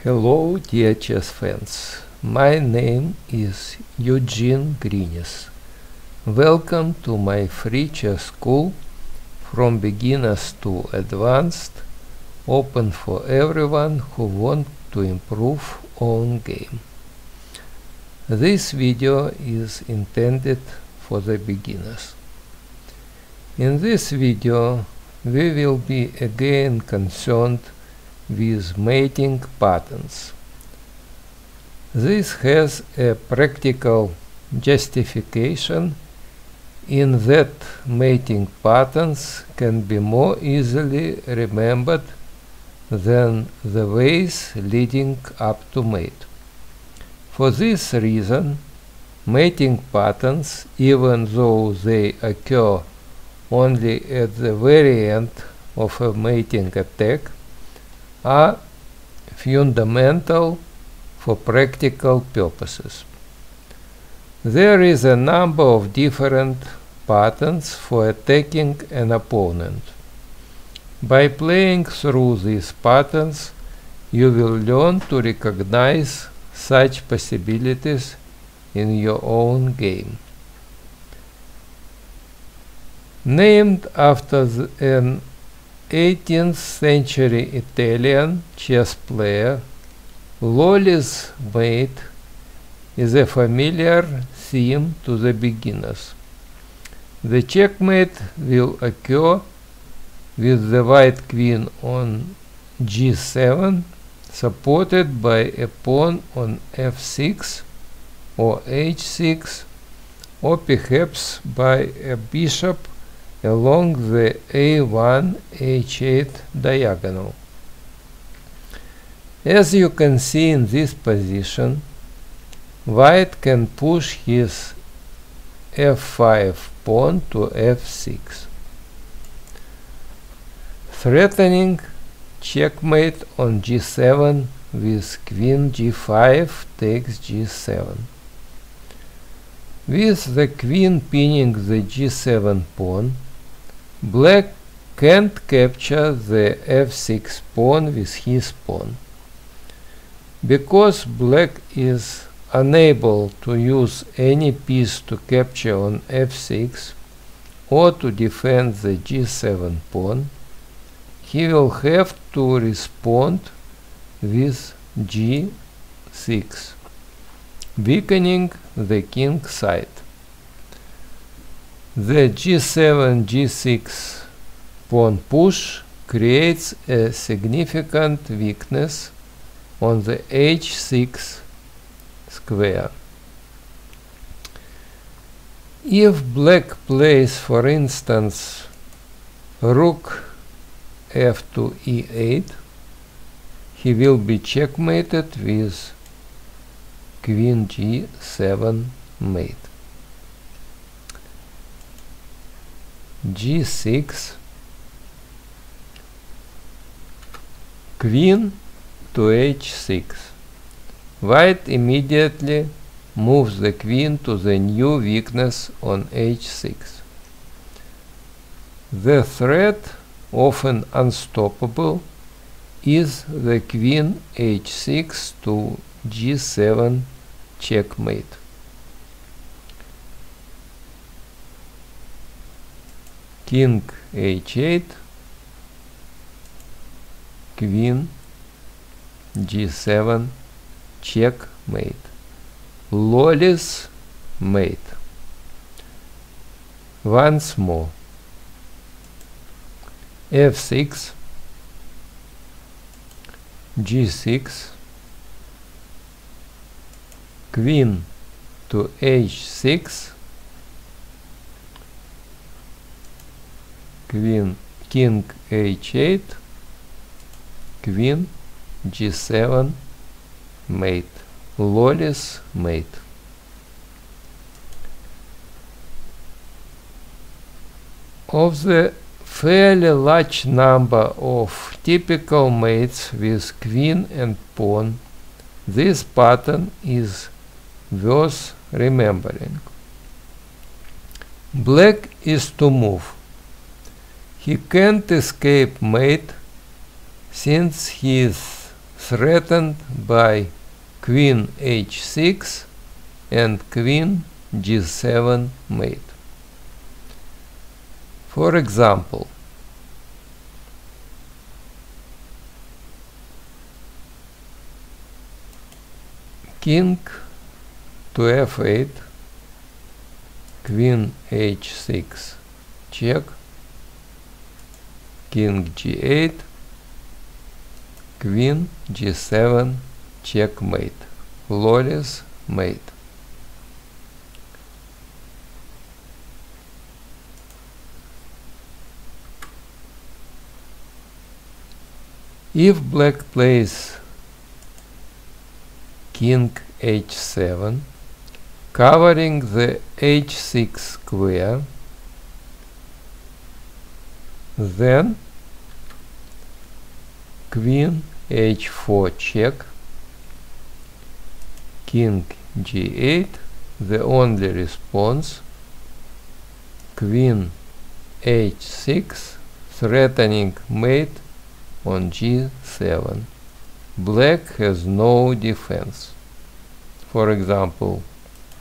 Hello dear chess fans, my name is Eugene Grinis. Welcome to my free chess school from beginners to advanced, open for everyone who wants to improve own game. This video is intended for the beginners. In this video we will be again concerned with mating patterns. This has a practical justification in that mating patterns can be more easily remembered than the ways leading up to mate. For this reason, mating patterns, even though they occur only at the very end of a mating attack, are fundamental for practical purposes. There is a number of different patterns for attacking an opponent. By playing through these patterns, you will learn to recognize such possibilities in your own game. Named after an 18th century Italian chess player, Lolli's mate is a familiar theme to the beginners. The checkmate will occur with the white queen on g7, supported by a pawn on f6 or h6, or perhaps by a bishop along the a1 h8 diagonal. As you can see in this position, white can push his f5 pawn to f6, threatening checkmate on g7 with queen g5 takes g7. With the queen pinning the g7 pawn, black can't capture the f6 pawn with his pawn. Because black is unable to use any piece to capture on f6 or to defend the g7 pawn, he will have to respond with g6, weakening the king side. The g7 g6 pawn push creates a significant weakness on the h6 square. If black plays, for instance, rook f to e8, he will be checkmated with queen g7 mate. g6, queen to h6. White immediately moves the queen to the new weakness on h6. The threat, often unstoppable, is the queen h6 to g7 checkmate. King h8, queen g7 checkmate. Lolli's mate. Once more. f6, g6, queen to h6, king h8, queen g7 mate. Lolli's mate. Of the fairly large number of typical mates with queen and pawn, this pattern is worth remembering. Black is to move. He can't escape mate since his threatened by queen h6 and queen g7 mate. For example, king to f8, queen h6 check, king g8, queen g7 checkmate, Lolli's mate. If black plays king h7, covering the h6 square, then queen h4 check, king g8, the only response, queen h6, threatening mate on g7. Black has no defense. For example,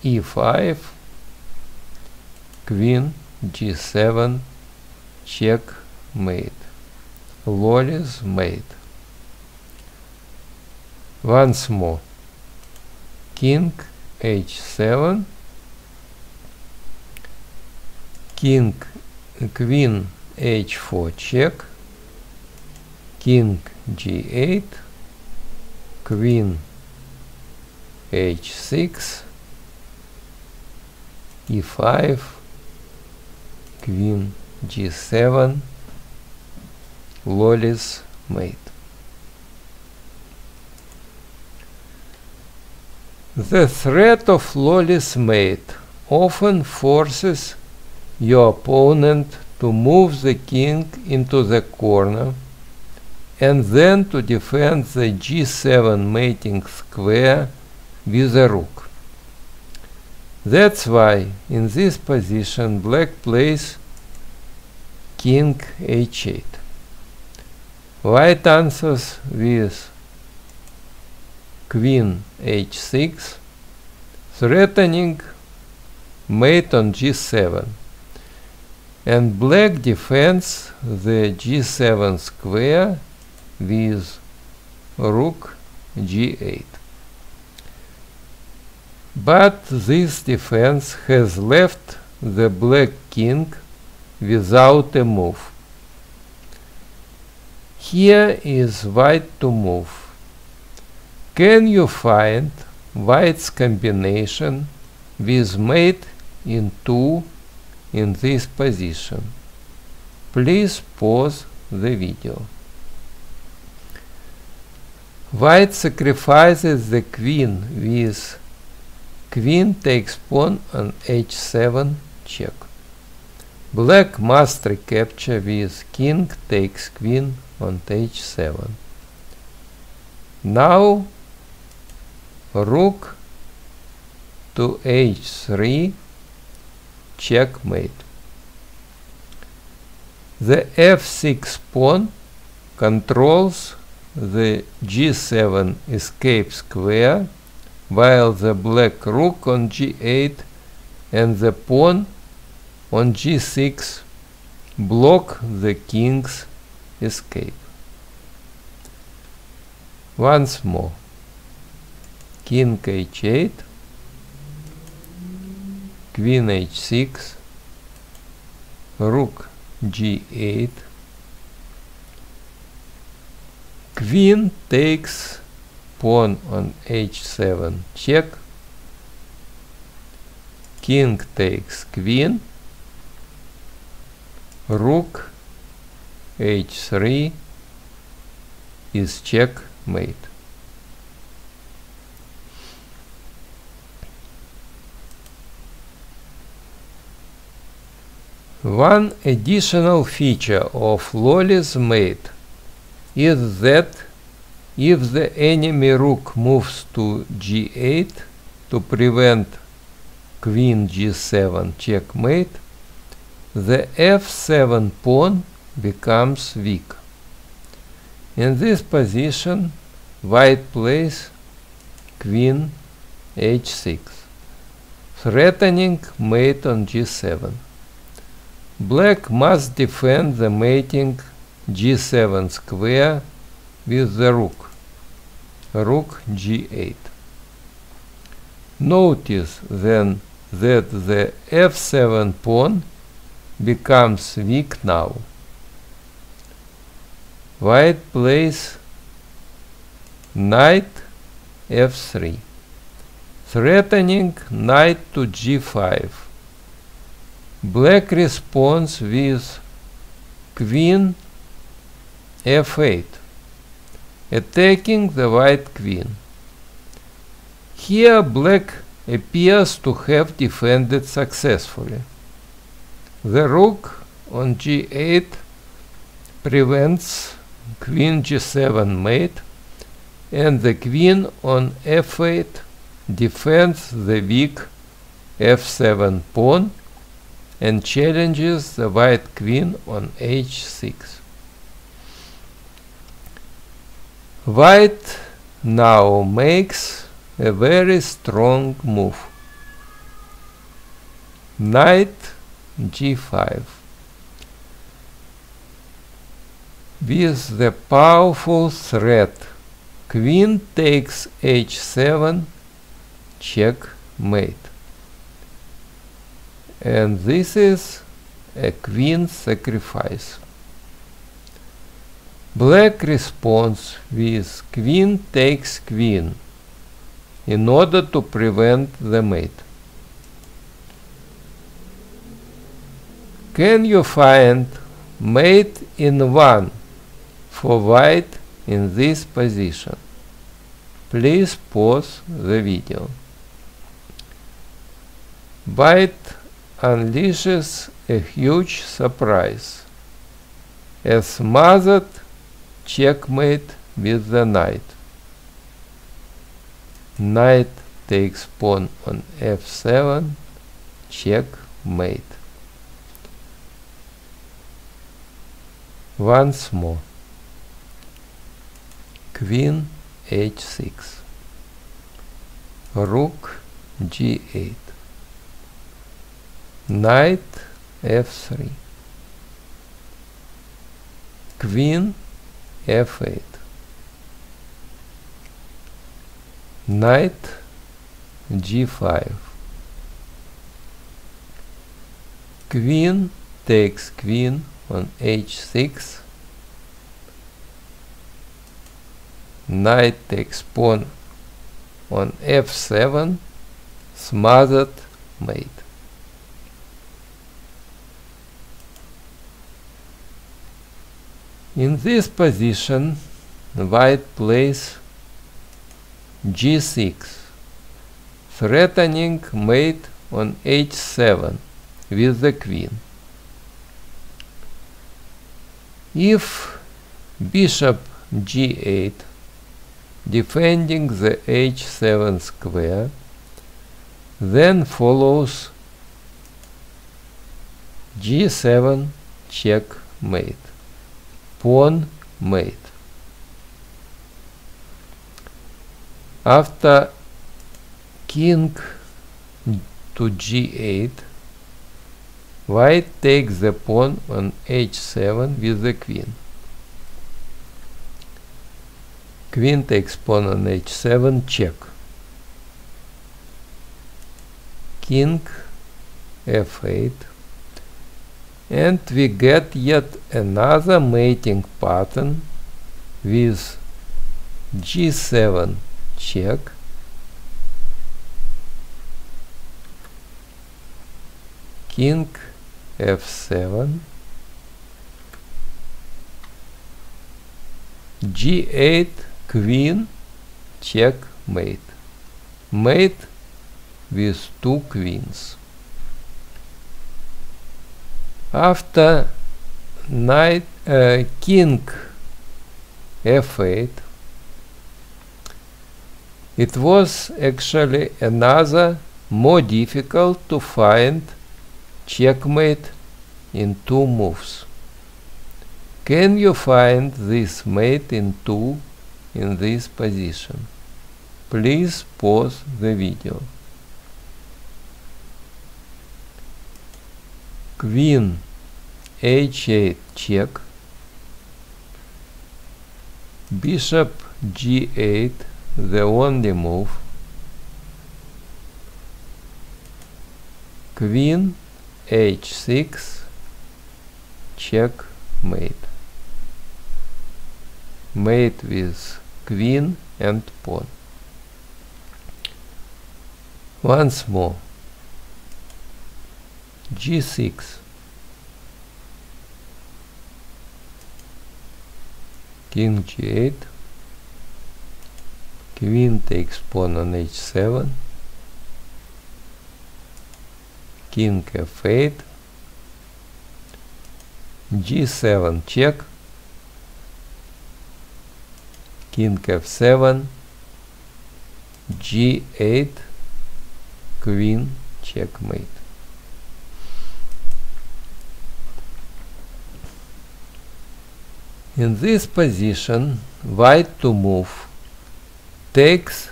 e5, queen g7 checkmate, Lolli's mate. Once more, king h7, queen h4 check, king g8, queen h6, e5, queen g7, Lolli's mate. The threat of Lolli's mate often forces your opponent to move the king into the corner and then to defend the g7 mating square with a rook. That's why in this position black plays king h8. White answers with queen h6, threatening mate on g7, and black defends the g7 square with rook g8. But this defense has left the black king without a move. Here is white to move. Can you find white's combination with mate in 2 in this position? Please pause the video. White sacrifices the queen with queen takes pawn on h7 check. Black must recapture with king takes queen on h7. Now rook to h3 checkmate. The f6 pawn controls the g7 escape square, while the black rook on g8 and the pawn on g6 block the king's escape. Once more, king h8, queen h6, rook g8, queen takes pawn on h7 check, king takes queen, rook h3 is checkmate. One additional feature of Lolli's mate is that if the enemy rook moves to g8 to prevent queen g7 checkmate, the f7 pawn becomes weak. In this position, white plays queen h6, threatening mate on g7. Black must defend the mating g7 square with the rook g8. Notice then that the f7 pawn becomes weak now. White plays knight f3, threatening knight to g5. Black responds with queen f8, attacking the white queen. Here black appears to have defended successfully. The rook on g8 prevents queen g7 mate, and the queen on f8 defends the weak f7 pawn and challenges the white queen on h6. White now makes a very strong move. Knight g5. With the powerful threat queen takes h7, checkmate. And this is a queen sacrifice. Black responds with queen takes queen in order to prevent the mate. Can you find mate in 1 for white in this position? Please pause the video. White unleashes a huge surprise. A smothered checkmate with the knight. Knight takes pawn on f7, checkmate. Once more. Queen h6. Rook g8. Knight f3. Queen f8. Knight g5. Queen takes queen on h6. Knight takes pawn on f7, smothered mate. In this position, white plays g6, threatening mate on h7 with the queen. If bishop g8, defending the h7 square, then follows g7 checkmate, pawn mate. After king to g8, white takes the pawn on h7 with the queen. Queen takes pawn on h7, check. King f8, and we get yet another mating pattern with g7 check, king f7, g8 queen checkmate, mate with two queens. After knight king f8, it was actually another more difficult to find checkmate in two moves. Can you find this mate in 2 in this position. Please pause the video. Queen h8 check, bishop g8, the only move, queen h6, checkmate, mate with queen and pawn. Once more, g6, king g8, queen takes pawn on h7, king f8, g7 check, king f7, g8, queen checkmate. In this position, white to move takes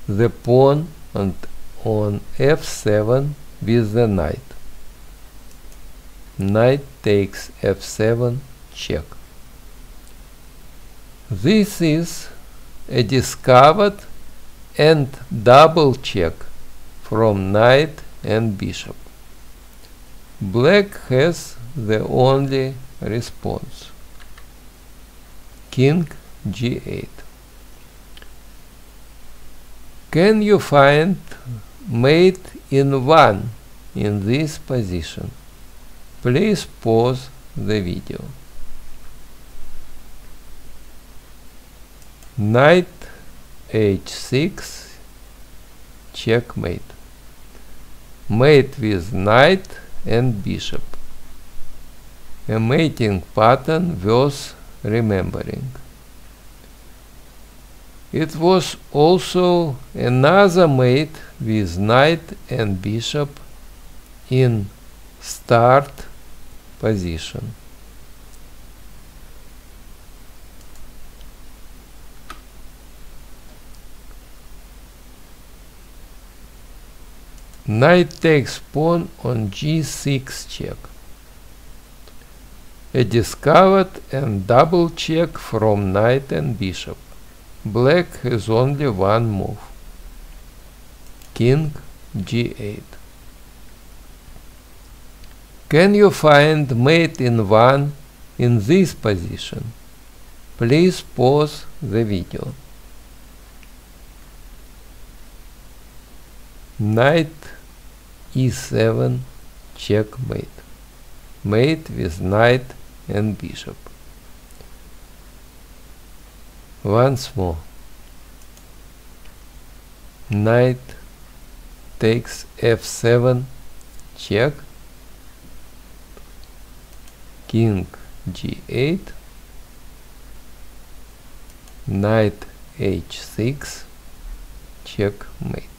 the pawn on f7 with the knight. Knight takes f7 check. This is a discovered and double check from knight and bishop. Black has the only response. King g8. Can you find mate in 1 in this position? Please pause the video. Knight h6, checkmate. Mate with knight and bishop. A mating pattern worth remembering. It was also another mate with knight and bishop in start position. Knight takes pawn on g6 check. A discovered and double check from knight and bishop. Black has only one move. King g8. Can you find mate in 1 in this position? Please pause the video. Knight e7, checkmate. Mate with knight and bishop. Once more. Knight takes f7, check. King g8. Knight h6, checkmate.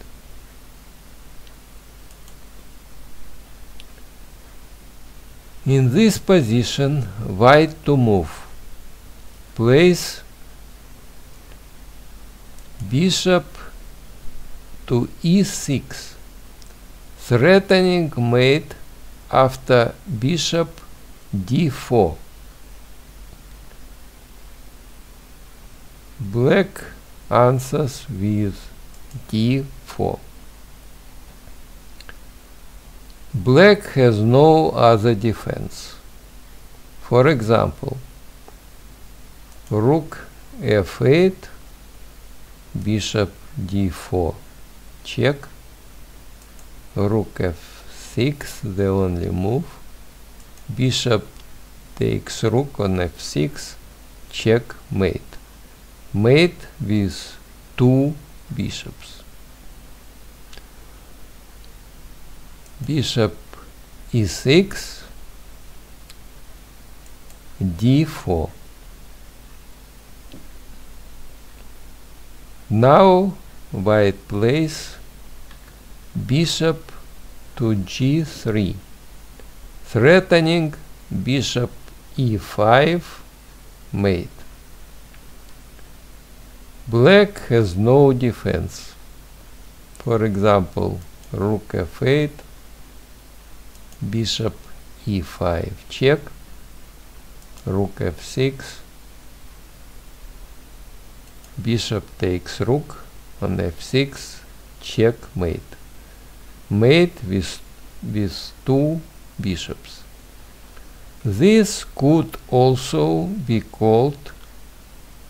In this position, white to move. Place bishop to e6, threatening mate after bishop d4. Black answers with d4. Black has no other defense. For example, rook f8, bishop d4 check, rook f6, the only move, bishop takes rook on f6, checkmate. Mate with two bishops. Bishop e6, d4. Now white plays bishop to g3, threatening bishop e5, mate. Black has no defense. For example, rook f8, bishop e5 check, rook f6, bishop takes rook on f6, checkmate. Mate with two bishops. This could also be called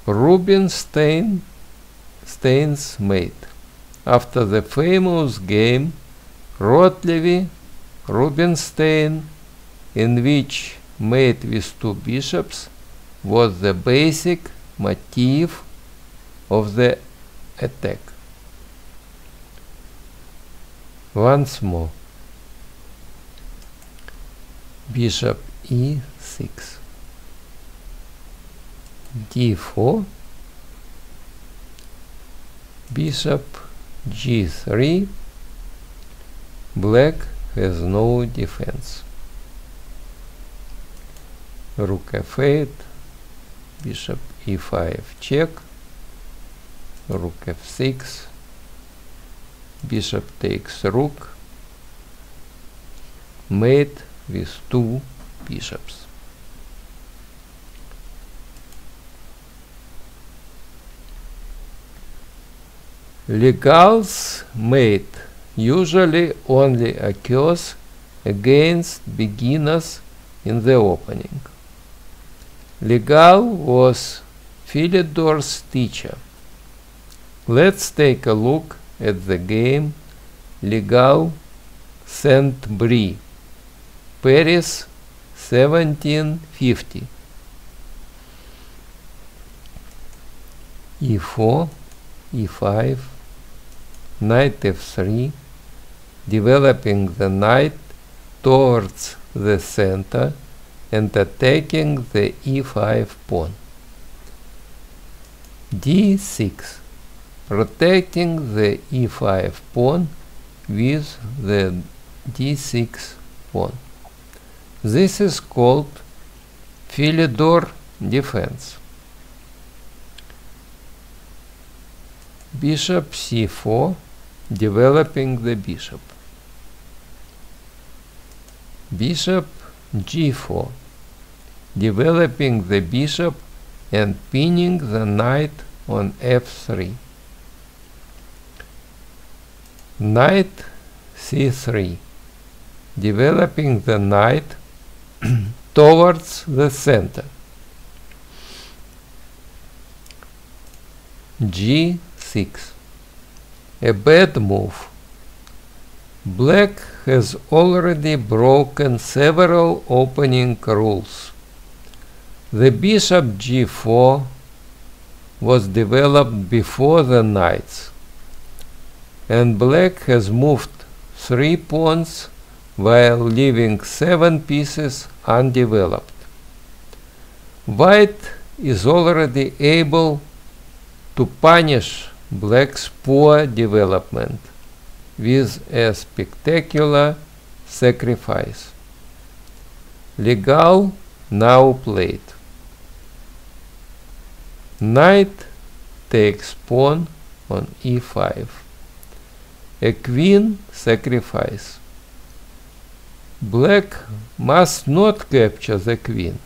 Rubinstein's mate, after the famous game Rubinstein, in which mate with two bishops was the basic motif of the attack. Once more, bishop e6, d4, bishop g3, black has no defense. Rook f8, bishop e5 check, rook f6, bishop takes rook, mate with two bishops. Legall's mate usually only occurs against beginners in the opening. Legall was Philidor's teacher. Let's take a look at the game Legall Saint-Brie, Paris, 1750. e4, e5, knight f3, developing the knight towards the center and attacking the e5 pawn. d6, protecting the e5 pawn with the d6 pawn. This is called Philidor defense. Bishop c4, developing the bishop. Bishop g4, developing the bishop and pinning the knight on f3. Knight c3, developing the knight towards the center. g6, a bad move. Black has already broken several opening rules. The bishop g4 was developed before the knights, and black has moved 3 pawns while leaving 7 pieces undeveloped. White is already able to punish black's poor development with a spectacular sacrifice. Legall now played. Knight takes pawn on e5. A queen sacrifice. Black must not capture the queen,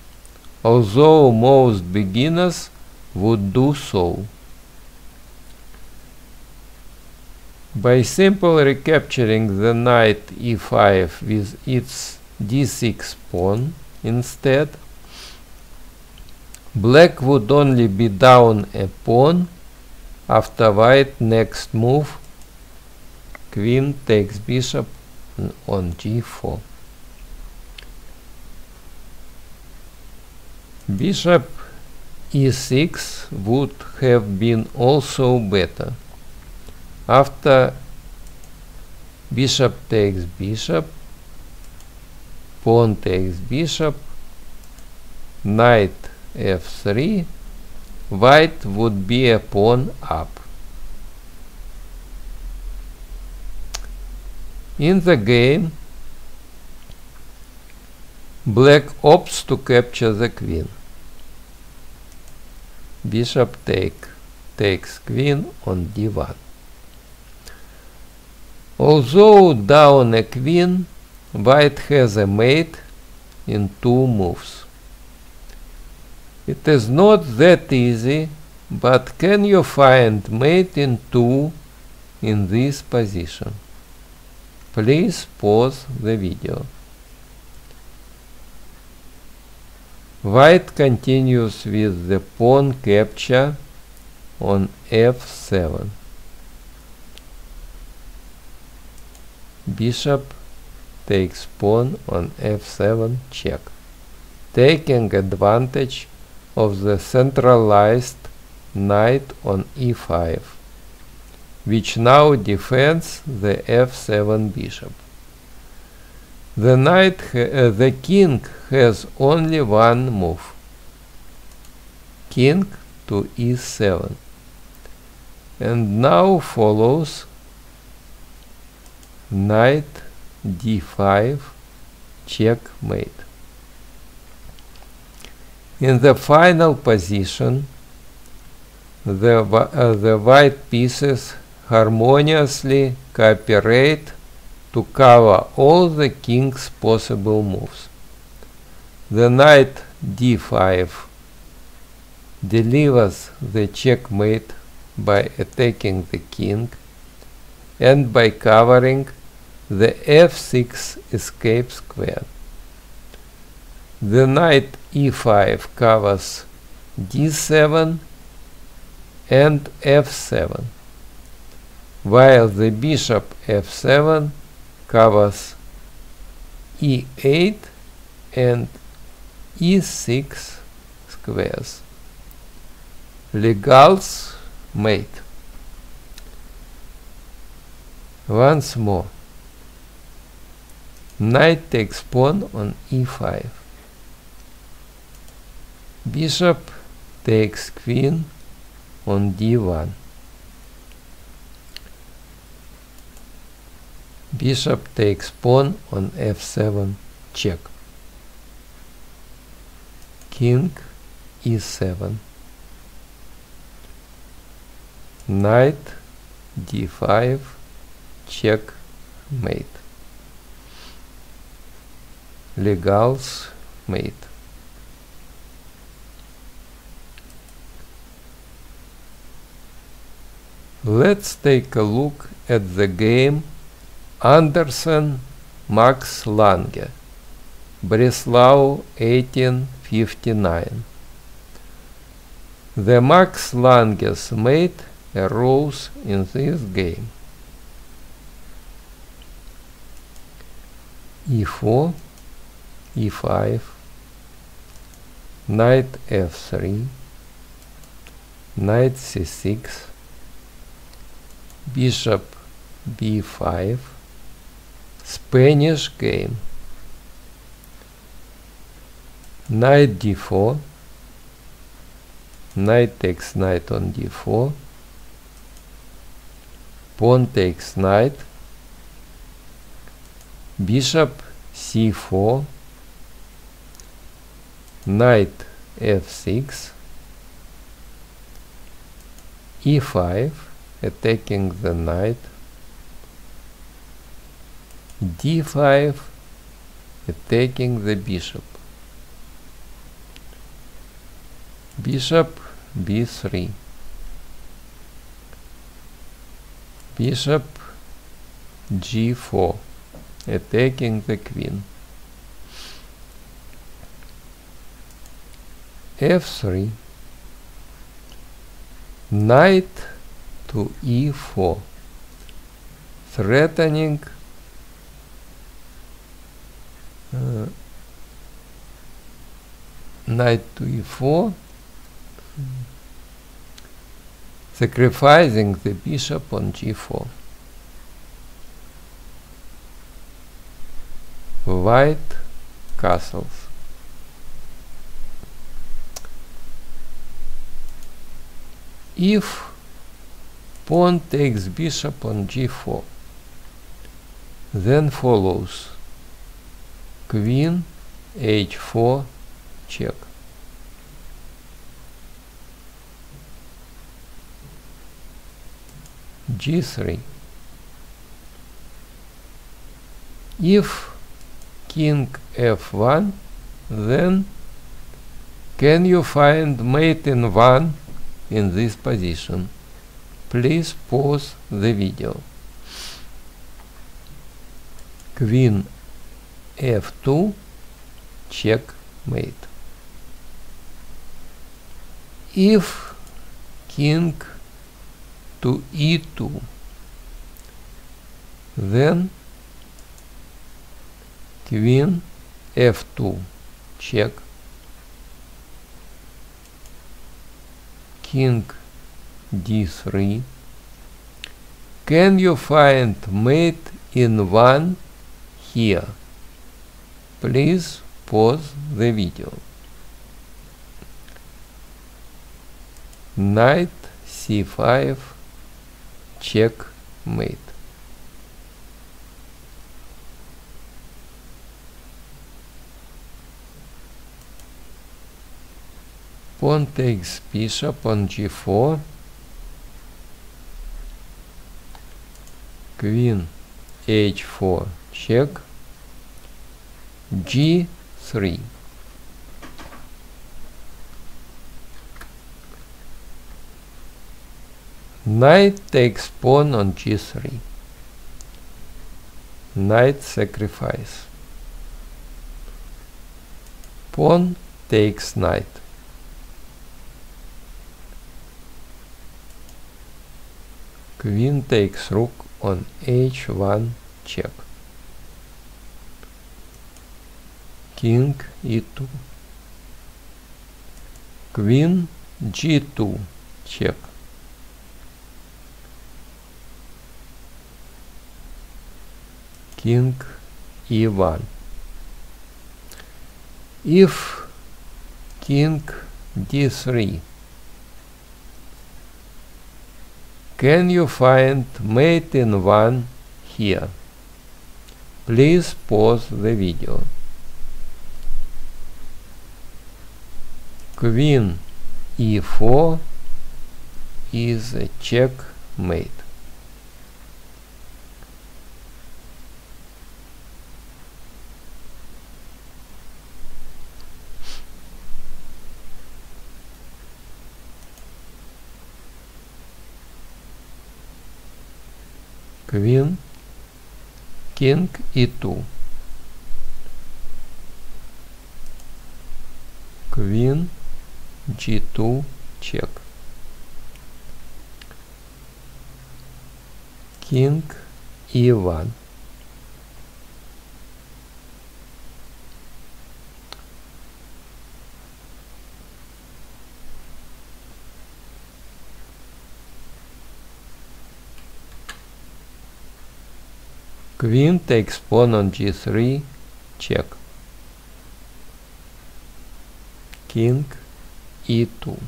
although most beginners would do so. By simply recapturing the knight e5 with its d6 pawn instead, black would only be down a pawn after white next move, queen takes bishop on g4. Bishop e6 would have been also better. After bishop takes bishop, pawn takes bishop, knight f3, white would be a pawn up. In the game, black opts to capture the queen. Bishop take, takes queen on d1. Although down a queen, white has a mate in 2 moves. It is not that easy, but can you find mate in 2 in this position? Please pause the video. White continues with the pawn capture on f7. Bishop takes pawn on f7 check, taking advantage of the centralized knight on e5, which now defends the f7 bishop. The king has only one move, king to e7, and now follows knight d5 checkmate. In the final position, the white pieces harmoniously cooperate to cover all the king's possible moves. The knight d5 delivers the checkmate by attacking the king and by covering the f6 escape square. The knight e5 covers d7 and f7, while the bishop f7 covers e8 and e6 squares. Legall's mate. Once more. Knight takes pawn on e5. Bishop takes queen on d1. Bishop takes pawn on f7 check. King e7. Knight d5 checkmate. Legall's mate. Let's take a look at the game Andersen Max Lange, Breslau 1859. The Max Lange's mate arose in this game. e4, e5, knight f3, knight c6, bishop b5, Spanish game. Knight d4, knight takes knight on d4, pawn takes knight, bishop c4, knight f6, e5, attacking the knight, d5, attacking the bishop, bishop b3, bishop g4, attacking the queen, f3, knight to e4, threatening knight to e4, sacrificing the bishop on g4. White castles. If pawn takes bishop on g4, then follows queen h4 check. g3. If king f1, then can you find mate in 1 in this position? Please pause the video. Queen f2, checkmate. If king to e2, then queen f2, check. King d3. Can you find mate in 1 here? Please pause the video. Knight c5, checkmate. Pawn takes bishop on g4. Queen h4, check. g3. Knight takes pawn on g3. Knight sacrifice. Pawn takes knight. Queen takes rook on h1, check. King e2. Queen g2, check. King e1. If king d3, can you find mate in 1 here? Please pause the video. Queen e4 is a checkmate. Queen, king e2. Queen g2, check. King e1. Queen takes pawn on g3, check. King e2.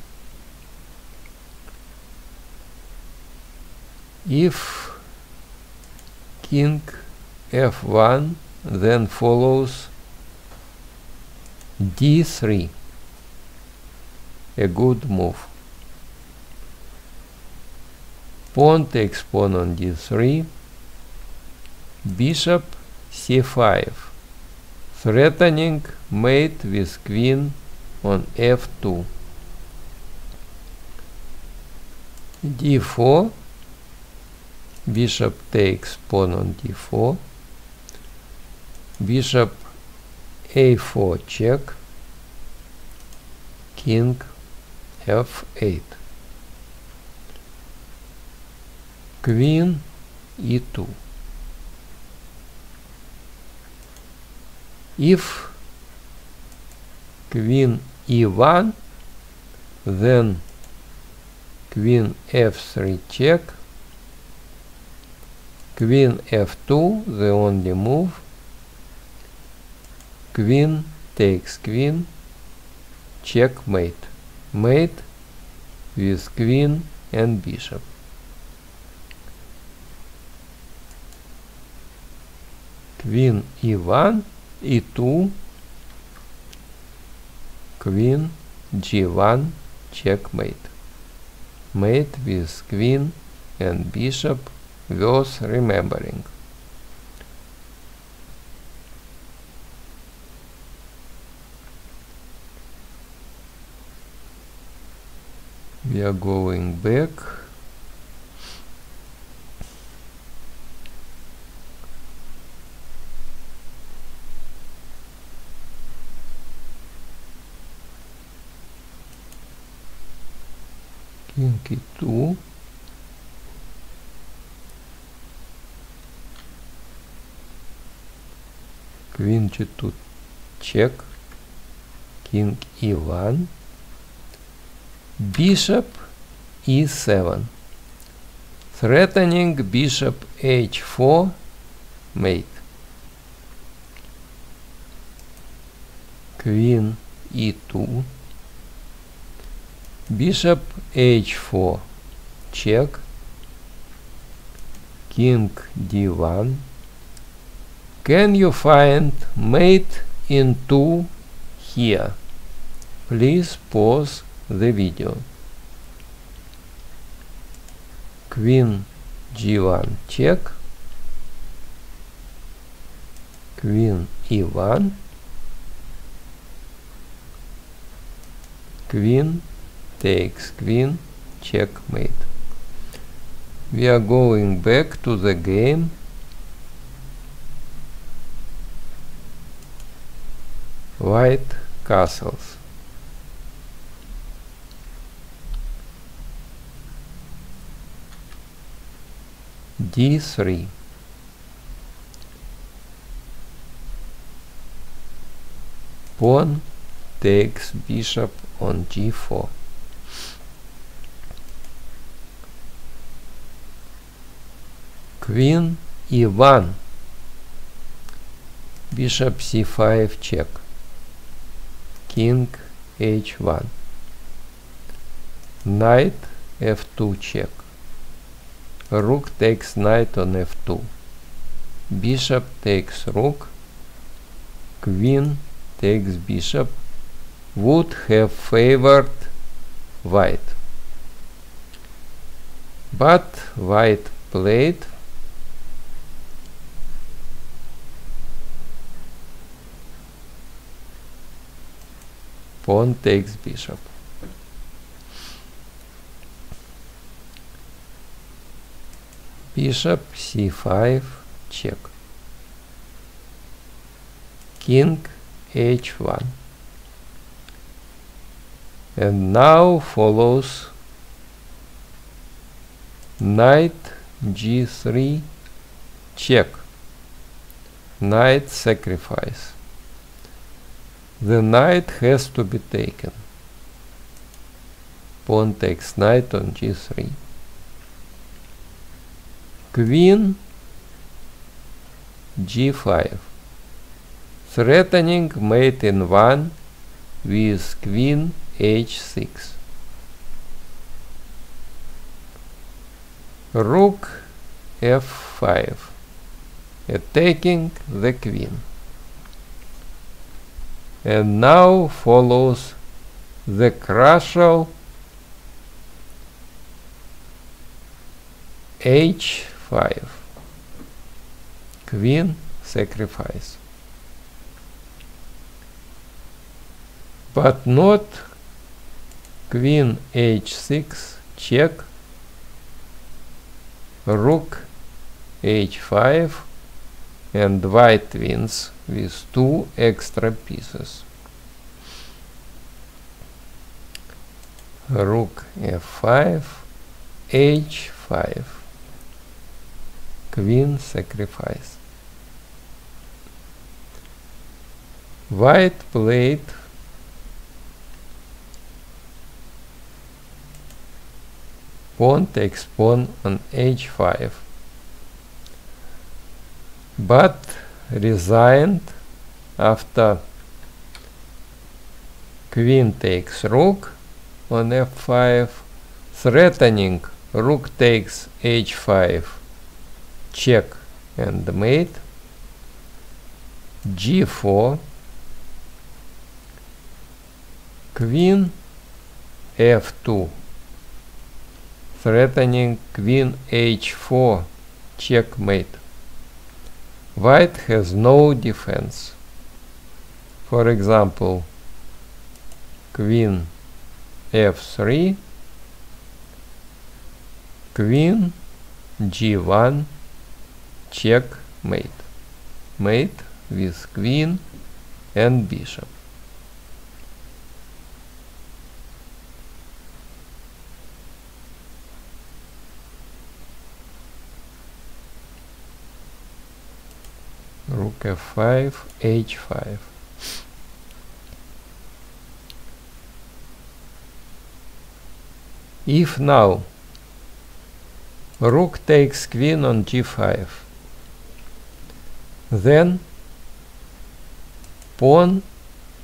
If king f1, then follows d3, a good move. Pawn takes pawn on d3. Bishop c5, threatening mate with queen on f2. d4, bishop takes pawn on d4. Bishop a4, check. King f8. Queen e2. If queen e1, then queen f3, check. Queen f2, the only move. Queen takes queen, checkmate. Mate with queen and bishop. Queen e1, e2, queen g1, checkmate. Mate with queen and bishop worth remembering. We are going back. King e2. Queen g2 check. King e1. Bishop e7. Threatening bishop h4 mate. Queen e2. Bishop h4 check. King d1. Can you find mate in 2 here? Please pause the video. Queen g1 check. Queen e1. Queen takes queen, checkmate. We are going back to the game. White castles. d3. Pawn takes bishop on g4. Queen e1. Bishop c5 check. King h1. Knight f2 check. Rook takes knight on f2. Bishop takes rook. Queen takes bishop. Would have favored white. But white played. Pawn takes bishop. Bishop c5 check. King h1. And now follows knight g3 check. Knight sacrifice. The knight has to be taken. Pawn takes knight on g3. Queen g5. Threatening mate in 1 with queen h6. Rook f5. Attacking the queen. And now follows the crucial h5. Queen sacrifice. But not queen h6 check. Rook h5 and white wins with 2 extra pieces. Rook f5, h5. Queen sacrifice. White played pawn takes pawn on h5, but resigned after queen takes rook on f5, threatening rook takes h5 check and mate, g4, queen f2 threatening queen h4, checkmate. White has no defense. For example, queen f3, queen g1, checkmate. Mate with queen and bishop. Rook f5, h5. If now rook takes queen on g5, then pawn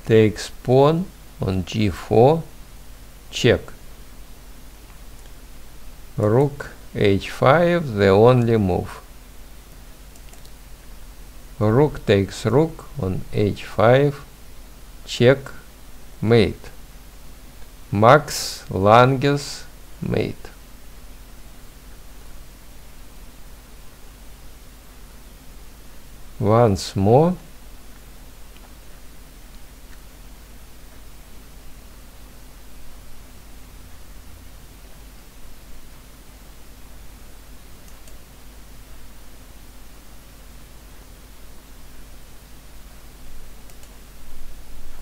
takes pawn on g4, check. Rook h5, the only move. Rook takes rook on h5, check, mate. Max Lange's mate. Once more.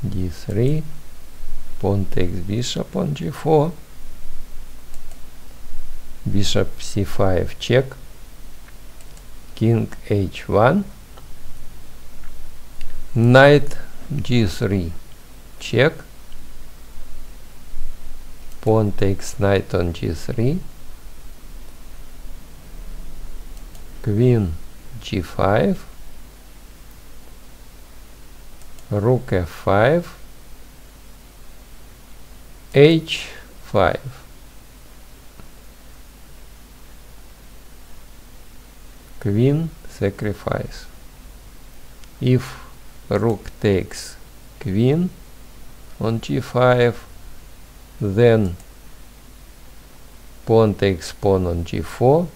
d3, pawn takes bishop on g4, bishop c5 check, king h1, knight g3 check, pawn takes knight on g3, queen g5, rook f5, h5. Queen sacrifice. If rook takes queen on g5, then pawn takes pawn on g4,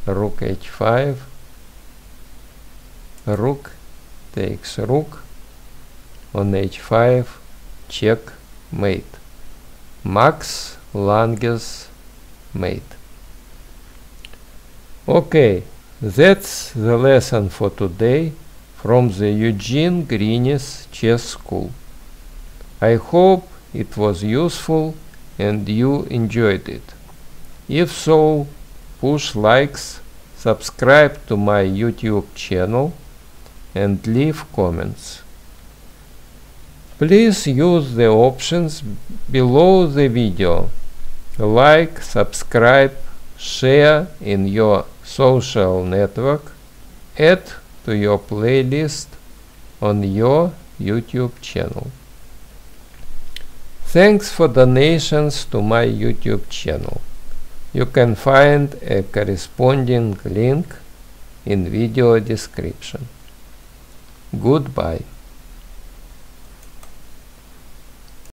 rook h5, rook takes rook on h5, check, mate. Max Lange's mate. Okay, that's the lesson for today from the Eugene Grinis chess school. I hope it was useful and you enjoyed it. If so, push likes, subscribe to my YouTube channel and leave comments. Please use the options below the video. Like, subscribe, share in your social network, add to your playlist on your YouTube channel. Thanks for donations to my YouTube channel. You can find a corresponding link in video description. Goodbye.